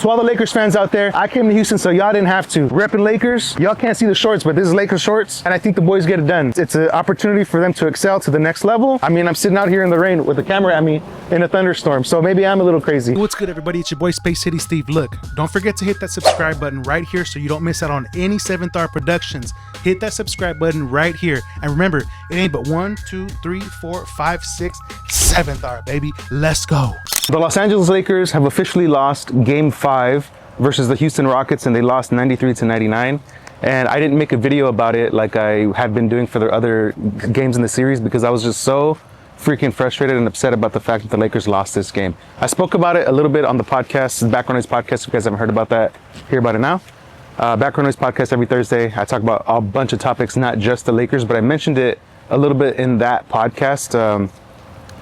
To all the Lakers fans out there, I came to Houston so y'all didn't have to. Repping Lakers, y'all can't see the shorts, but this is Lakers shorts, and I think the boys get it done. It's an opportunity for them to excel to the next level. I mean, I'm sitting out here in the rain with the camera at me in a thunderstorm, so maybe I'm a little crazy. What's good, everybody? It's your boy spacecitysteve. Look, don't forget to hit that subscribe button right here so you don't miss out on any 7th Hour productions. Hit that subscribe button right here. And remember, it ain't but 1, 2, 3, 4, 5, 6, 7th Hour, baby. Let's go. The Los Angeles Lakers have officially lost Game 5 versus the Houston Rockets, and they lost 93-99. And I didn't make a video about it like I had been doing for the other games in the series because I was just so freaking frustrated and upset about the fact that the Lakers lost this game. I spoke about it a little bit on the podcast, the Background Noise podcast. If you guys haven't heard about that, hear about it now. Background Noise podcast every Thursday. I talk about a bunch of topics, not just the Lakers, but I mentioned it a little bit in that podcast,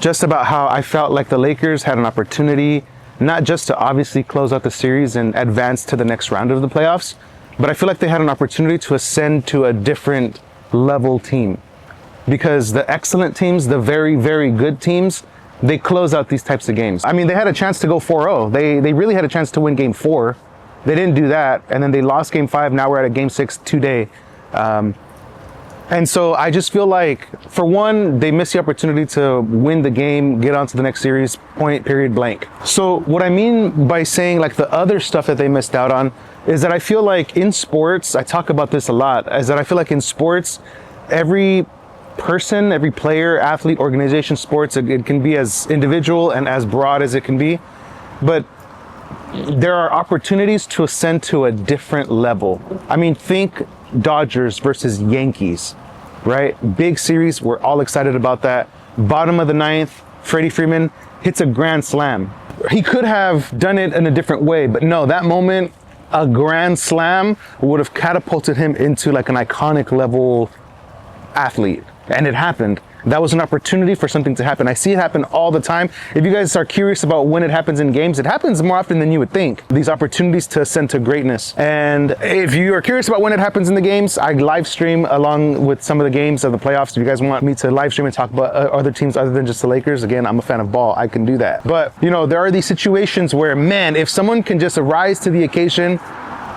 just about how I felt like the Lakers had an opportunity not just to obviously close out the series and advance to the next round of the playoffs, but I feel like they had an opportunity to ascend to a different level team. Because the excellent teams, the very, very good teams, they close out these types of games. I mean, they had a chance to go 4-0. They really had a chance to win Game 4. They didn't do that, and then they lost Game 5. Now we're at a Game 6 today. And so I just feel like, for one, they missed the opportunity to win the game, get on to the next series, point, period, blank. So what I mean by saying like the other stuff that they missed out on is that I feel like in sports, I talk about this a lot, is that I feel like in sports, every person, every player, athlete, organization, sports, it can be as individual and as broad as it can be, but there are opportunities to ascend to a different level. I mean, think Dodgers versus Yankees, right? Big series, we're all excited about that. Bottom of the 9th, Freddie Freeman hits a grand slam. He could have done it in a different way, but no, that moment, a grand slam would have catapulted him into like an iconic level athlete, and it happened. That was an opportunity for something to happen. I see it happen all the time. If you guys are curious about when it happens in games, it happens more often than you would think. These opportunities to ascend to greatness. And if you are curious about when it happens in the games, I live stream along with some of the games of the playoffs. If you guys want me to live stream and talk about other teams other than just the Lakers, again, I'm a fan of ball. I can do that. But, you know, there are these situations where, man, if someone can just rise to the occasion,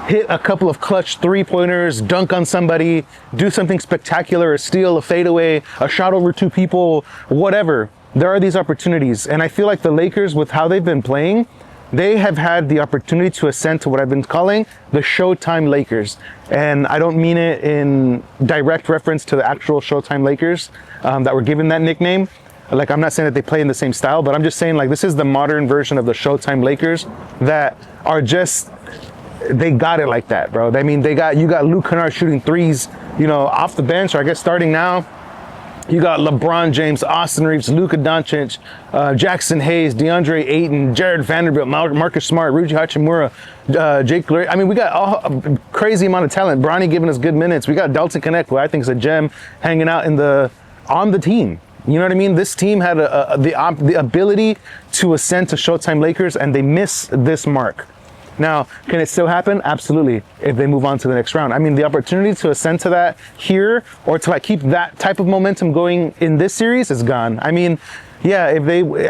hit a couple of clutch three-pointers, dunk on somebody, do something spectacular, a steal, a fadeaway, a shot over 2 people, whatever. There are these opportunities. And I feel like the Lakers, with how they've been playing, they have had the opportunity to ascend to what I've been calling the Showtime Lakers. And I don't mean it in direct reference to the actual Showtime Lakers that were given that nickname. Like, I'm not saying that they play in the same style, but I'm just saying like this is the modern version of the Showtime Lakers that are just, they got it like that, bro. I mean, you got Luke Kennard shooting threes, you know, off the bench, or I guess starting now. You got LeBron James, Austin Reeves, Luka Doncic, Jackson Hayes, DeAndre Ayton, Jared Vanderbilt, Marcus Smart, Ruji Hachimura, Jake Lurie. I mean, we got a crazy amount of talent. Bronny giving us good minutes. We got Dalton Connect, who I think is a gem, hanging out on the team. You know what I mean? This team had the ability to ascend to Showtime Lakers, and they miss this mark. Now, can it still happen? Absolutely, if they move on to the next round. I mean, the opportunity to ascend to that here, or to like keep that type of momentum going in this series, is gone. I mean, yeah,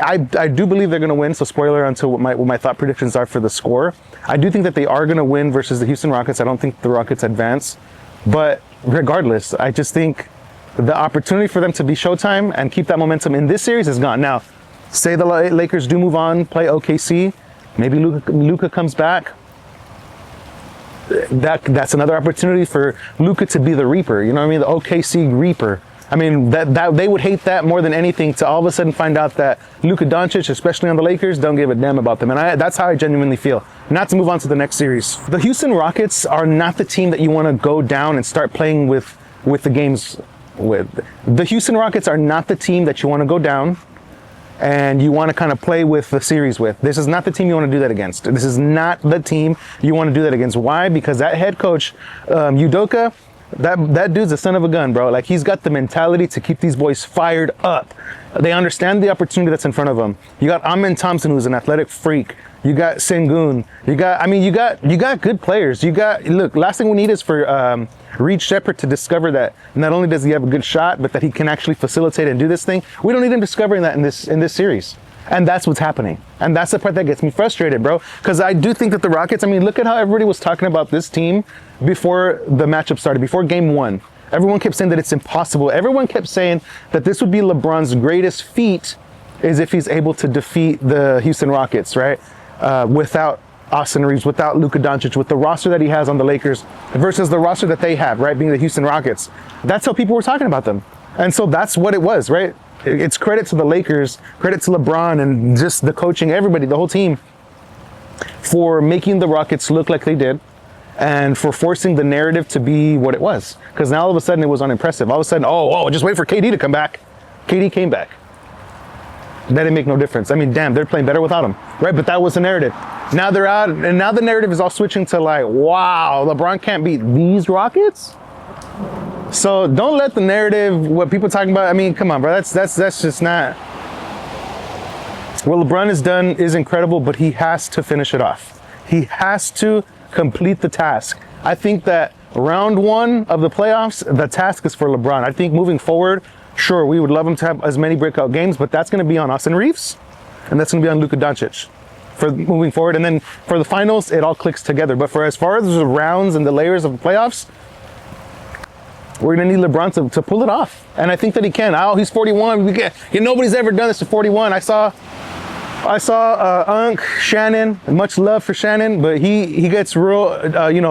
I do believe they're going to win. So spoiler onto what my thought predictions are for the score. I do think that they are going to win versus the Houston Rockets. I don't think the Rockets advance, but regardless, I just think the opportunity for them to be Showtime and keep that momentum in this series is gone. Now, say the Lakers do move on, play OKC. Maybe Luka comes back. That's another opportunity for Luka to be the Reaper. You know what I mean? The OKC Reaper. I mean, that they would hate that more than anything, to all of a sudden find out that Luka Doncic, especially on the Lakers, don't give a damn about them. And that's how I genuinely feel. Not to move on to the next series. The Houston Rockets are not the team that you want to go down and start playing with the games with. The Houston Rockets are not the team that you want to go down and you want to kind of play with the series with. This is not the team you want to do that against. This is not the team you want to do that against. Why? Because that head coach, Udoka, that dude's a son of a gun, bro. Like, he's got the mentality to keep these boys fired up. They understand the opportunity that's in front of them. You got Amen Thompson, who's an athletic freak. You got Sengun. You got good players. Look, last thing we need is for Reed Shepherd to discover that not only does he have a good shot, but that he can actually facilitate and do this thing. We don't need him discovering that in this series. And that's what's happening. And that's the part that gets me frustrated, bro. Because I do think that the Rockets, I mean, look at how everybody was talking about this team before the matchup started, before game one. Everyone kept saying that it's impossible. Everyone kept saying that this would be LeBron's greatest feat is if he's able to defeat the Houston Rockets, right? Without Austin Reeves, without Luka Doncic, with the roster that he has on the Lakers versus the roster that they have, right? Being the Houston Rockets. That's how people were talking about them. And so that's what it was, right? It's credit to the Lakers, credit to LeBron and just the coaching, everybody, the whole team for making the Rockets look like they did and for forcing the narrative to be what it was. Because now all of a sudden it was unimpressive. All of a sudden, oh, just wait for KD to come back. KD came back. That didn't make no difference. I mean, damn, they're playing better without him, right? But that was the narrative. Now they're out, and now the narrative is all switching to like, wow, LeBron can't beat these Rockets? So don't let the narrative, what people talking about, I mean, come on, bro, that's just not. What LeBron has done is incredible, but he has to finish it off. He has to complete the task. I think that round one of the playoffs, the task is for LeBron. I think moving forward, sure, we would love him to have as many breakout games, but that's going to be on Austin Reeves, and that's going to be on Luka Doncic for moving forward. And then for the finals, it all clicks together. But for as far as the rounds and the layers of the playoffs, we're going to need LeBron to pull it off. And I think that he can. Oh, he's 41. Nobody's ever done this to 41. I saw Unc, Shannon, much love for Shannon, but he gets real,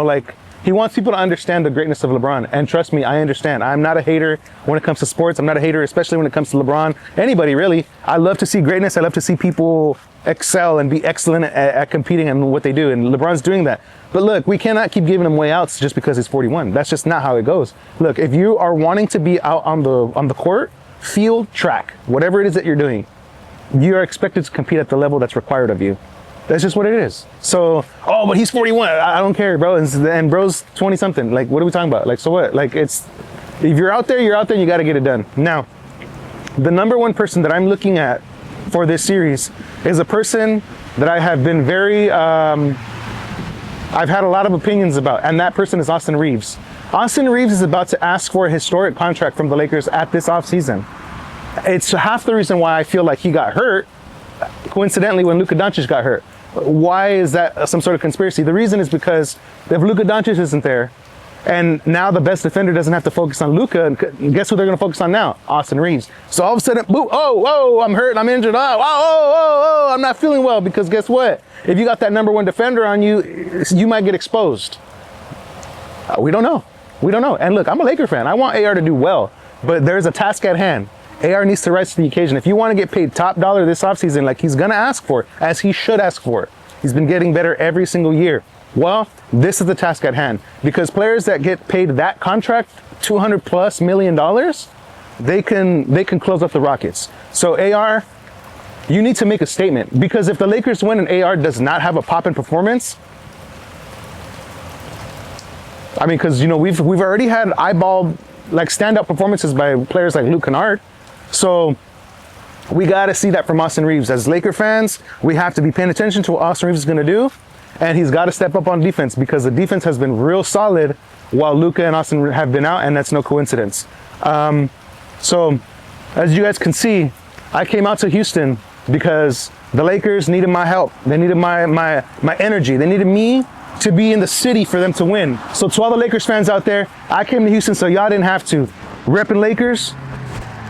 like, he wants people to understand the greatness of LeBron. And trust me, I understand. I'm not a hater when it comes to sports. I'm not a hater, especially when it comes to LeBron. Anybody, really. I love to see greatness. I love to see people excel and be excellent at competing in what they do. And LeBron's doing that. But look, we cannot keep giving him way outs just because he's 41. That's just not how it goes. Look, if you are wanting to be out on the court, field, track, whatever it is that you're doing, you are expected to compete at the level that's required of you. That's just what it is. So, oh, but he's 41. I don't care, bro. And bro's 20 something. Like, what are we talking about? Like, so what? Like, if you're out there, you're out there, and you got to get it done. Now, the number one person that I'm looking at for this series is a person that I have been I've had a lot of opinions about, and that person is Austin Reeves. Austin Reeves is about to ask for a historic contract from the Lakers at this offseason. It's half the reason why I feel like he got hurt, coincidentally, when Luka Doncic got hurt. Why is that some sort of conspiracy? The reason is because if Luka Doncic isn't there, and now the best defender doesn't have to focus on Luka, and guess who they're going to focus on now? Austin Reeves. So all of a sudden, boom, oh, I'm hurt, I'm injured, I'm not feeling well, because guess what? If you got that number one defender on you, you might get exposed. We don't know. And look, I'm a Laker fan. I want AR to do well, but there's a task at hand. AR needs to rise to the occasion. If you want to get paid top dollar this offseason, like he's going to ask for, as he should ask for, he's been getting better every single year. Well, this is the task at hand, because players that get paid that contract, $200+ million, they can close up the Rockets. So AR, you need to make a statement, because if the Lakers win and AR does not have a pop-in performance, I mean, because we've already had eyeball like standout performances by players like Luke Kennard. So we got to see that from Austin Reeves. As Laker fans, we have to be paying attention to what Austin Reeves is going to do. And he's got to step up on defense, because the defense has been real solid while Luka and Austin have been out, and that's no coincidence. So as you guys can see, I came out to Houston because the Lakers needed my help. They needed my energy. They needed me to be in the city for them to win. So to all the Lakers fans out there, I came to Houston so y'all didn't have to. Repping Lakers.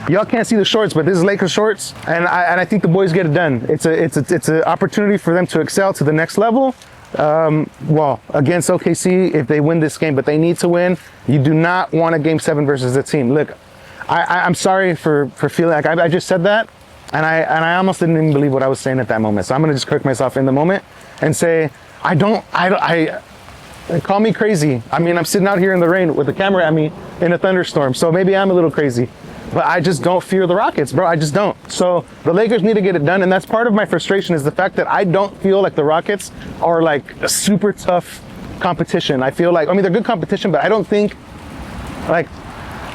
Y'all can't see the shorts, but this is Lakers shorts, and I think the boys get it done. It's an opportunity for them to excel to the next level. Well, against OKC if they win this game, but they need to win. You do not want a game 7 versus a team. Look, I'm sorry for feeling like I just said that, and I almost didn't even believe what I was saying at that moment. So I'm gonna just correct myself in the moment and say call me crazy. I mean, I'm sitting out here in the rain with the camera at me in a thunderstorm, so maybe I'm a little crazy. But I just don't fear the Rockets, bro. I just don't. So the Lakers need to get it done, and that's part of my frustration, is the fact that I don't feel like the Rockets are like a super tough competition. I feel like, I mean, they're good competition, but I don't think, like,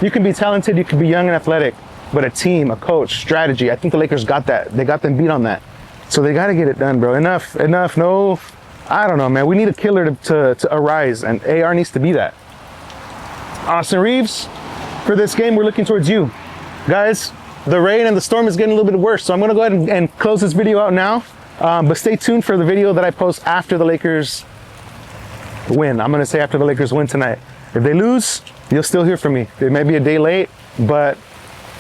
you can be talented, you can be young and athletic, but a team, a coach, strategy, I think the Lakers got that. They got them beat on that. So they got to get it done, bro. Enough. No, I don't know, man. We need a killer to arise, and AR needs to be that. Austin Reeves, for this game, we're looking towards you. Guys, the rain and the storm is getting a little bit worse. So I'm gonna go ahead and close this video out now. But stay tuned for the video that I post after the Lakers win. I'm gonna say after the Lakers win tonight. If they lose, you'll still hear from me. It may be a day late, but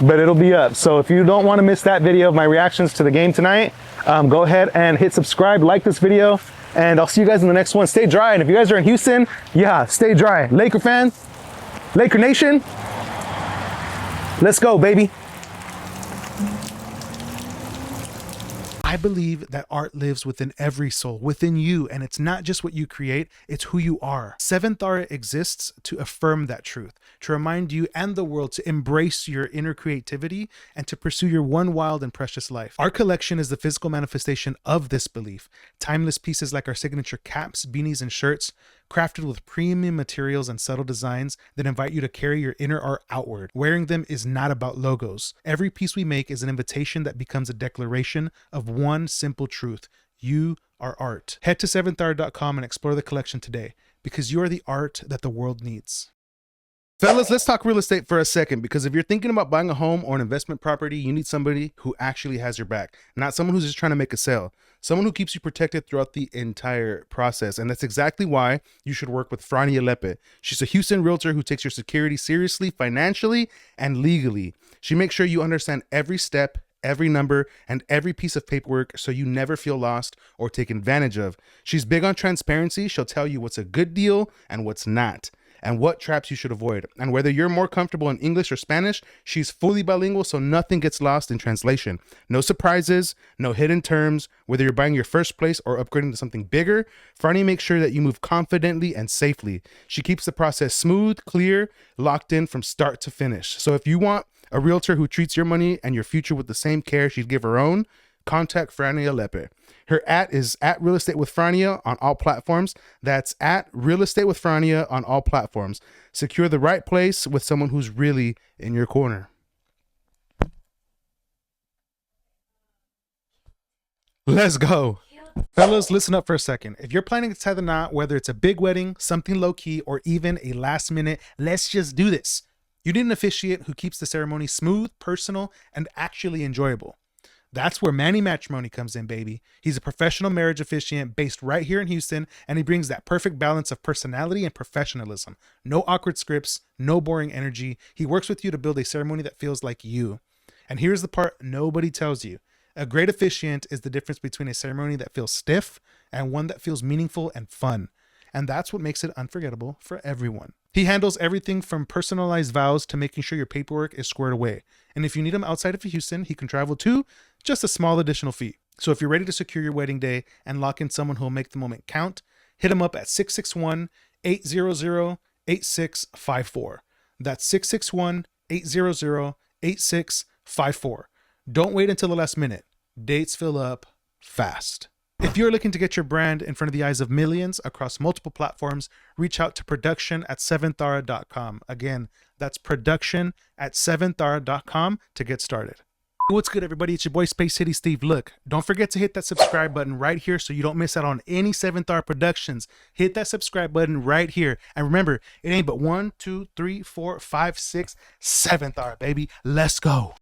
it'll be up. So if you don't want to miss that video of my reactions to the game tonight, go ahead and hit subscribe, like this video, and I'll see you guys in the next one. Stay dry, and if you guys are in Houston, yeah, stay dry. Laker fans, Laker Nation, let's go, baby. I believe that art lives within every soul, within you, and it's not just what you create, it's who you are. SEVENTHAURA exists to affirm that truth, to remind you and the world to embrace your inner creativity and to pursue your one wild and precious life. Our collection is the physical manifestation of this belief. Timeless pieces like our signature caps, beanies, and shirts, crafted with premium materials and subtle designs that invite you to carry your inner art outward. Wearing them is not about logos. Every piece we make is an invitation that becomes a declaration of one simple truth: you are art. Head to SEVENTHAURA.com and explore the collection today, because you are the art that the world needs. Fellas, let's talk real estate for a second, because if you're thinking about buying a home or an investment property, you need somebody who actually has your back, not someone who's just trying to make a sale, someone who keeps you protected throughout the entire process. And that's exactly why you should work with Frania Lepe. She's a Houston realtor who takes your security seriously, financially, and legally. She makes sure you understand every step, every number, and every piece of paperwork so you never feel lost or taken advantage of. She's big on transparency. She'll tell you what's a good deal and what's not, and what traps you should avoid. And whether you're more comfortable in English or Spanish, she's fully bilingual, so nothing gets lost in translation. No surprises, no hidden terms. Whether you're buying your first place or upgrading to something bigger, Franny makes sure that you move confidently and safely. She keeps the process smooth, clear, locked in from start to finish. So if you want a realtor who treats your money and your future with the same care she'd give her own, contact Frania Lepe. Her is at Real Estate with Frania on all platforms. That's at Real Estate with Frania on all platforms. Secure the right place with someone who's really in your corner. Let's go. Fellas, listen up for a second. If you're planning to tie the knot, whether it's a big wedding, something low-key, or even a last minute, let's just do this, you need an officiant who keeps the ceremony smooth, personal, and actually enjoyable. That's where Manny Matrimony comes in, baby. He's a professional marriage officiant based right here in Houston, and he brings that perfect balance of personality and professionalism. No awkward scripts, no boring energy. He works with you to build a ceremony that feels like you. And here's the part nobody tells you. A great officiant is the difference between a ceremony that feels stiff and one that feels meaningful and fun. And that's what makes it unforgettable for everyone. He handles everything from personalized vows to making sure your paperwork is squared away. And if you need him outside of Houston, he can travel too, just a small additional fee. So if you're ready to secure your wedding day and lock in someone who will make the moment count, hit him up at 661-800-8654. That's 661-800-8654. Don't wait until the last minute. Dates fill up fast. If you're looking to get your brand in front of the eyes of millions across multiple platforms, reach out to production@SEVENTHAURA.com. Again, that's production@SEVENTHAURA.com to get started. What's good, everybody? It's your boy SpaceCitysteve. Look, don't forget to hit that subscribe button right here so you don't miss out on any 7thHour productions. Hit that subscribe button right here. And remember, it ain't but 1, 2, 3, 4, 5, 6, 7th hour, baby. Let's go.